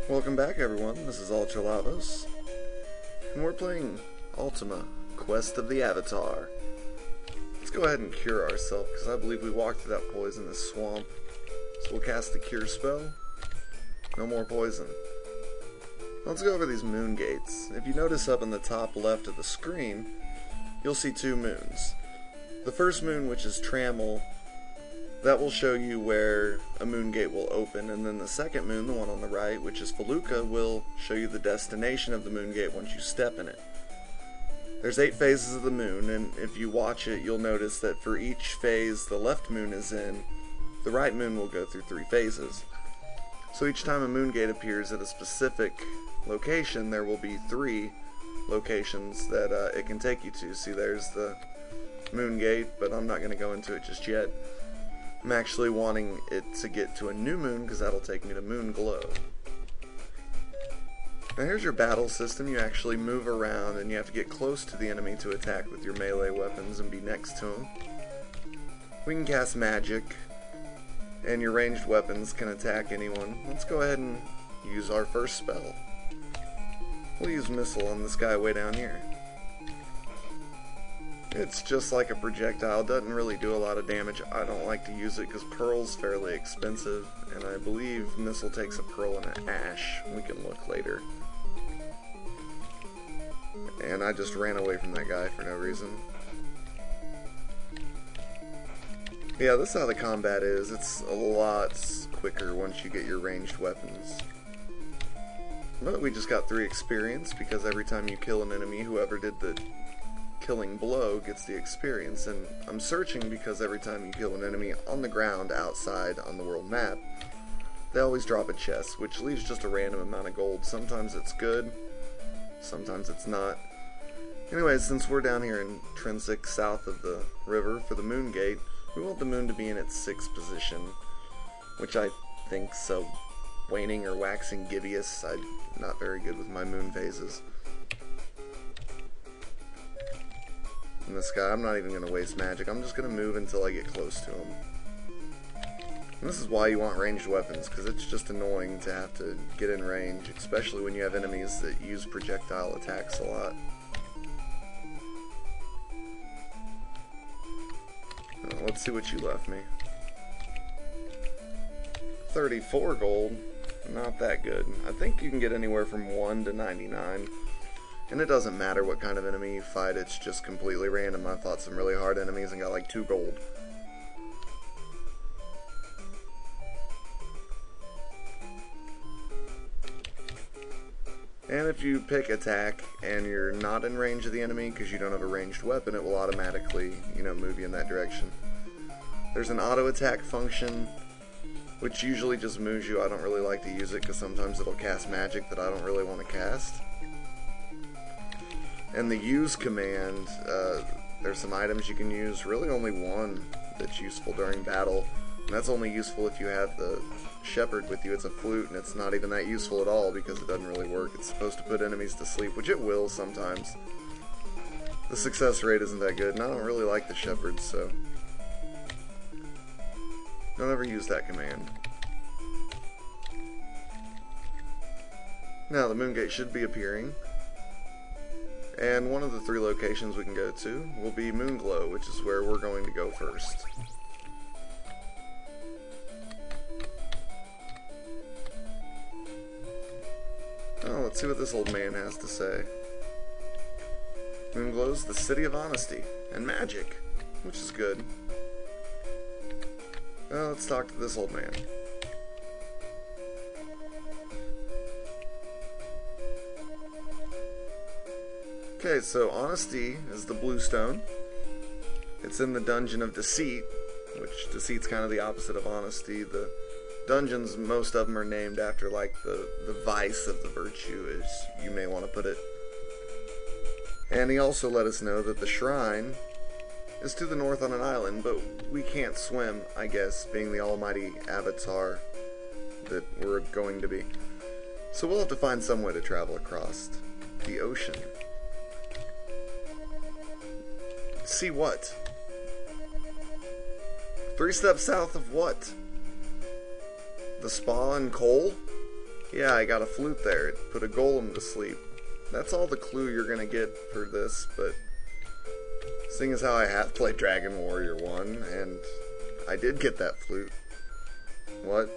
Welcome back, everyone. This is Ultima, and we're playing Ultima, Quest of the Avatar. Let's go ahead and cure ourselves, because I believe we walked through that poisonous swamp. So we'll cast the cure spell. No more poison. Let's go over these moongates. If you notice up in the top left of the screen, you'll see two moons. The first moon, which is Trammel, that will show you where a moongate will open, and then the second moon, the one on the right, which is Felucca, will show you the destination of the moongate once you step in it. There's 8 phases of the moon, and if you watch it, you'll notice that for each phase the left moon is in, the right moon will go through 3 phases. So each time a moongate appears at a specific location, there will be 3 locations that it can take you to. See, there's the moongate, but I'm not going to go into it just yet. I'm actually wanting it to get to a new moon because that'll take me to moonglow. Now here's your battle system. You actually move around and you have to get close to the enemy to attack with your melee weapons and be next to him. We can cast magic, and your ranged weapons can attack anyone. Let's go ahead and use our first spell. We'll use missile on this guy way down here. It's just like a projectile, doesn't really do a lot of damage. I don't like to use it because pearl's fairly expensive, and I believe missile takes a pearl and an ash. We can look later. And I just ran away from that guy for no reason. Yeah, this is how the combat is. It's a lot quicker once you get your ranged weapons. But we just got 3 experience because every time you kill an enemy, whoever did the killing blow gets the experience, and I'm searching because every time you kill an enemy on the ground outside on the world map, they always drop a chest, which leaves just a random amount of gold. Sometimes it's good, sometimes it's not. Anyways, since we're down here in Intrinsic, south of the river for the moongate, we want the moon to be in its 6th position, which I think so waning or waxing gibbous. I'm not very good with my moon phases. And this guy, I'm not even going to waste magic. I'm just going to move until I get close to him. And this is why you want ranged weapons, because it's just annoying to have to get in range, especially when you have enemies that use projectile attacks a lot. Let's see what you left me. 34 gold. Not that good. I think you can get anywhere from 1 to 99. And it doesn't matter what kind of enemy you fight, it's just completely random. I fought some really hard enemies and got like 2 gold. And if you pick attack and you're not in range of the enemy because you don't have a ranged weapon, it will automatically, move you in that direction. There's an auto attack function, which usually just moves you. I don't really like to use it because sometimes it'll cast magic that I don't really want to cast. And the use command, there's some items you can use, really only one that's useful during battle, and that's only useful if you have the shepherd with you. It's a flute, and it's not even that useful at all because it doesn't really work. It's supposed to put enemies to sleep, which it will sometimes. The success rate isn't that good, and I don't really like the shepherd, so don't ever use that command. Now the moongate should be appearing. And one of the 3 locations we can go to will be Moonglow, which is where we're going to go first. Oh, let's see what this old man has to say. Moonglow's the city of honesty and magic, which is good. Well, let's talk to this old man. Okay, so honesty is the blue stone. It's in the dungeon of Deceit, which Deceit's kind of the opposite of honesty. The dungeons, most of them are named after like the vice of the virtue, as you may want to put it. And he also let us know that the shrine is to the north on an island, but we can't swim, I guess, being the almighty avatar that we're going to be. So we'll have to find some way to travel across the ocean. See what? 3 steps south of what? The spa and coal? Yeah, I got a flute there. It put a golem to sleep. That's all the clue you're gonna get for this, but seeing as how I have played Dragon Warrior 1, and I did get that flute. What?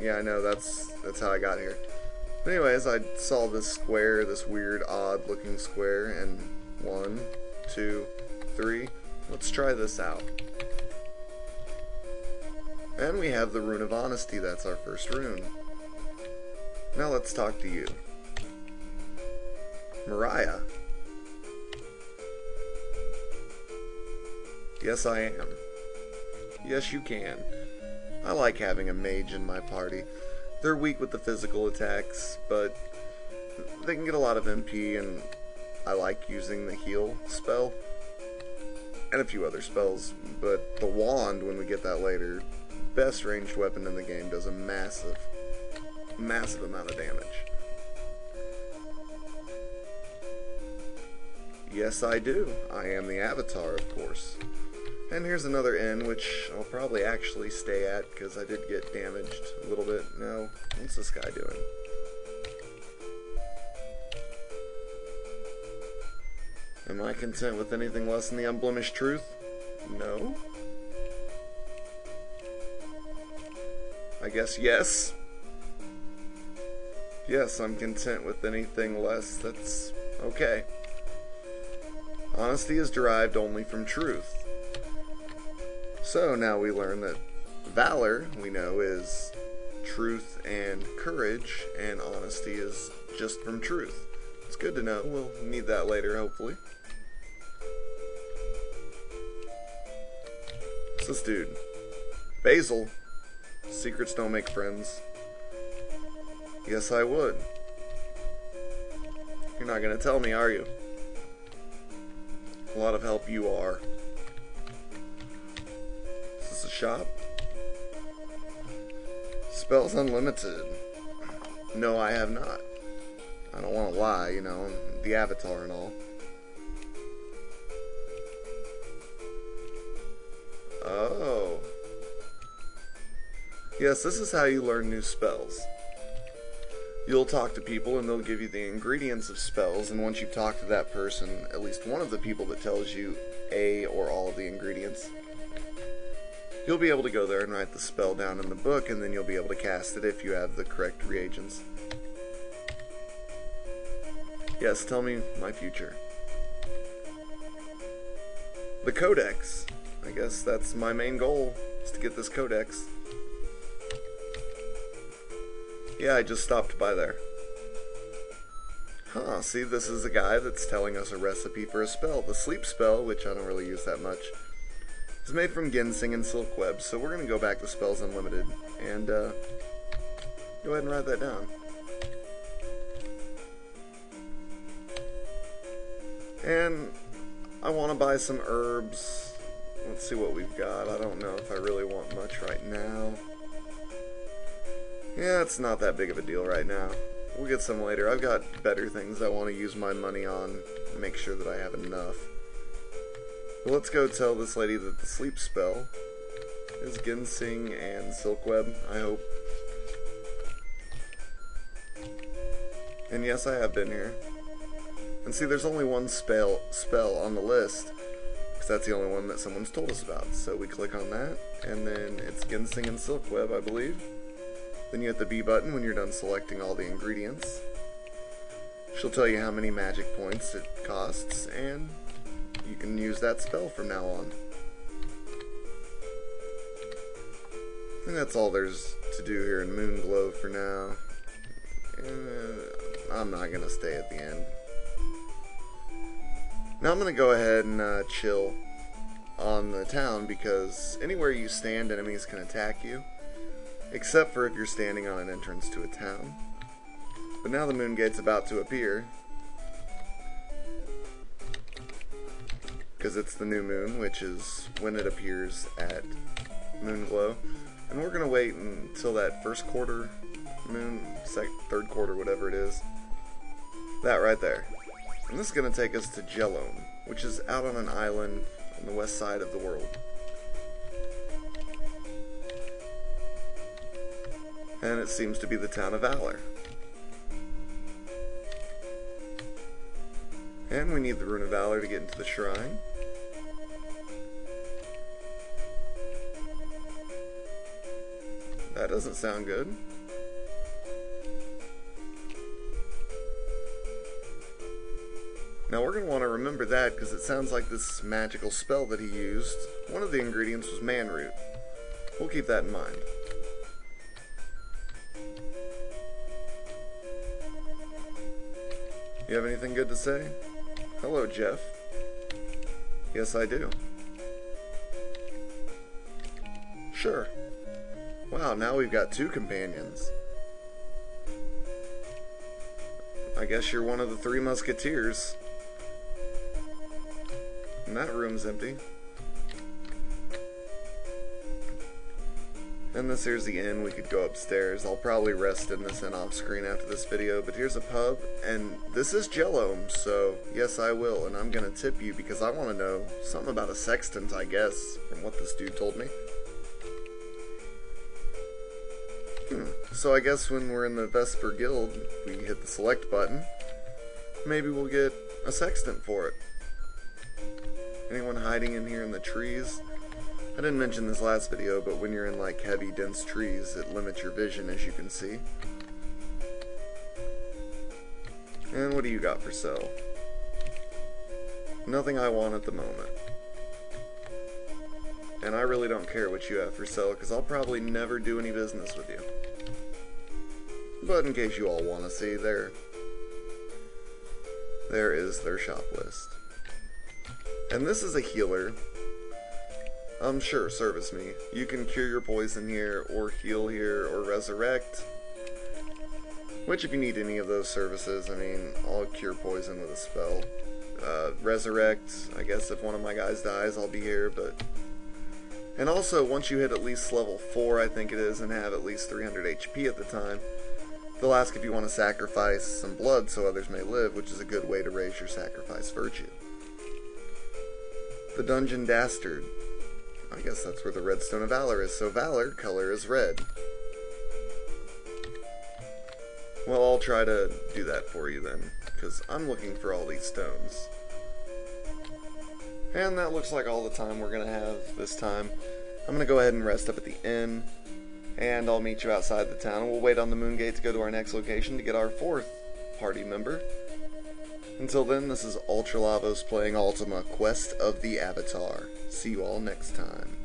Yeah, I know, that's how I got here. But anyways, I saw this square, this weird, odd-looking square, and 1, 2, 3. Let's try this out. And we have the Rune of Honesty. That's our first rune. Now let's talk to you. Mariah. Yes, I am. Yes, you can. I like having a mage in my party. They're weak with the physical attacks, but they can get a lot of MP, and I like using the heal spell. And a few other spells, but the wand, when we get that later, best ranged weapon in the game, does a massive amount of damage. Yes, I do. I am the Avatar, of course. And here's another inn, which I'll probably actually stay at, because I did get damaged a little bit. No, what's this guy doing? Am I content with anything less than the unblemished truth? No. I guess yes. Yes, I'm content with anything less. That's okay. Honesty is derived only from truth. So now we learn that valor, we know, is truth and courage, and honesty is just from truth. It's good to know. We'll need that later, hopefully. What's this dude? Basil. Secrets don't make friends. Yes, I would. You're not gonna tell me, are you? A lot of help you are. Is this a shop? Spells unlimited. No, I have not. I don't want to lie, you know, I'm the Avatar and all. Oh. Yes, this is how you learn new spells. You'll talk to people and they'll give you the ingredients of spells, and once you've talked to that person, at least one of the people that tells you a or all of the ingredients, you'll be able to go there and write the spell down in the book, and then you'll be able to cast it if you have the correct reagents. Yes, tell me my future. The Codex. I guess that's my main goal, is to get this Codex. Yeah, I just stopped by there. Huh, see, this is a guy that's telling us a recipe for a spell. The sleep spell, which I don't really use that much, is made from ginseng and silk webs, so we're going to go back to Spells Unlimited and go ahead and write that down. And I want to buy some herbs. Let's see what we've got. I don't know if I really want much right now. Yeah, it's not that big of a deal right now. We'll get some later. I've got better things I want to use my money on, make sure that I have enough. But let's go tell this lady that the sleep spell is ginseng and silkweb, I hope. And yes, I have been here. And see, there's only one spell on the list, because that's the only one that someone's told us about. So we click on that, and then it's ginseng and silkweb, I believe. Then you hit the B button when you're done selecting all the ingredients. She'll tell you how many magic points it costs, and you can use that spell from now on. I think that's all there's to do here in Moonglow for now. I'm not going to stay at the end. Now I'm going to go ahead and chill on the town, because anywhere you stand, enemies can attack you. Except for if you're standing on an entrance to a town. But now the moongate's about to appear, because it's the new moon, which is when it appears at Moonglow. And we're going to wait until that first quarter moon, third quarter, whatever it is. That right there. And this is going to take us to Jhelom, which is out on an island on the west side of the world. And it seems to be the town of Valor. And we need the Rune of Valor to get into the shrine. That doesn't sound good. Now we're going to want to remember that because it sounds like this magical spell that he used, one of the ingredients was manroot. We'll keep that in mind. You have anything good to say? Hello, Jeff. Yes, I do. Sure. Wow, now we've got 2 companions. I guess you're one of the 3 musketeers. And that room's empty. And this here's the inn. We could go upstairs. I'll probably rest in this inn off screen after this video, but here's a pub, and this is jhelom, so yes I will, and I'm gonna tip you because I want to know something about a sextant, I guess, from what this dude told me. So I guess when we're in the Vesper Guild, we hit the select button, maybe we'll get a sextant for it. Anyone hiding in here in the trees? I didn't mention this last video, but when you're in like heavy, dense trees, it limits your vision, as you can see. And what do you got for sale? Nothing I want at the moment. And I really don't care what you have for sale, because I'll probably never do any business with you. But in case you all want to see, there is their shop list. And this is a healer. Sure, service me. You can cure your poison here, or heal here, or resurrect. Which, if you need any of those services, I mean, I'll cure poison with a spell. Resurrect, I guess if one of my guys dies, I'll be here, but... And also, once you hit at least level 4, I think it is, and have at least 300 HP at the time, they'll ask if you want to sacrifice some blood so others may live, which is a good way to raise your sacrifice virtue. The Dungeon Dastard. I guess that's where the Redstone of Valor is, so Valor color is red. Well, I'll try to do that for you then, because I'm looking for all these stones. And that looks like all the time we're going to have this time. I'm going to go ahead and rest up at the inn, and I'll meet you outside the town, and we'll wait on the moongate to go to our next location to get our 4th party member. Until then, this is Ultralavos playing Ultima, Quest of the Avatar. See you all next time.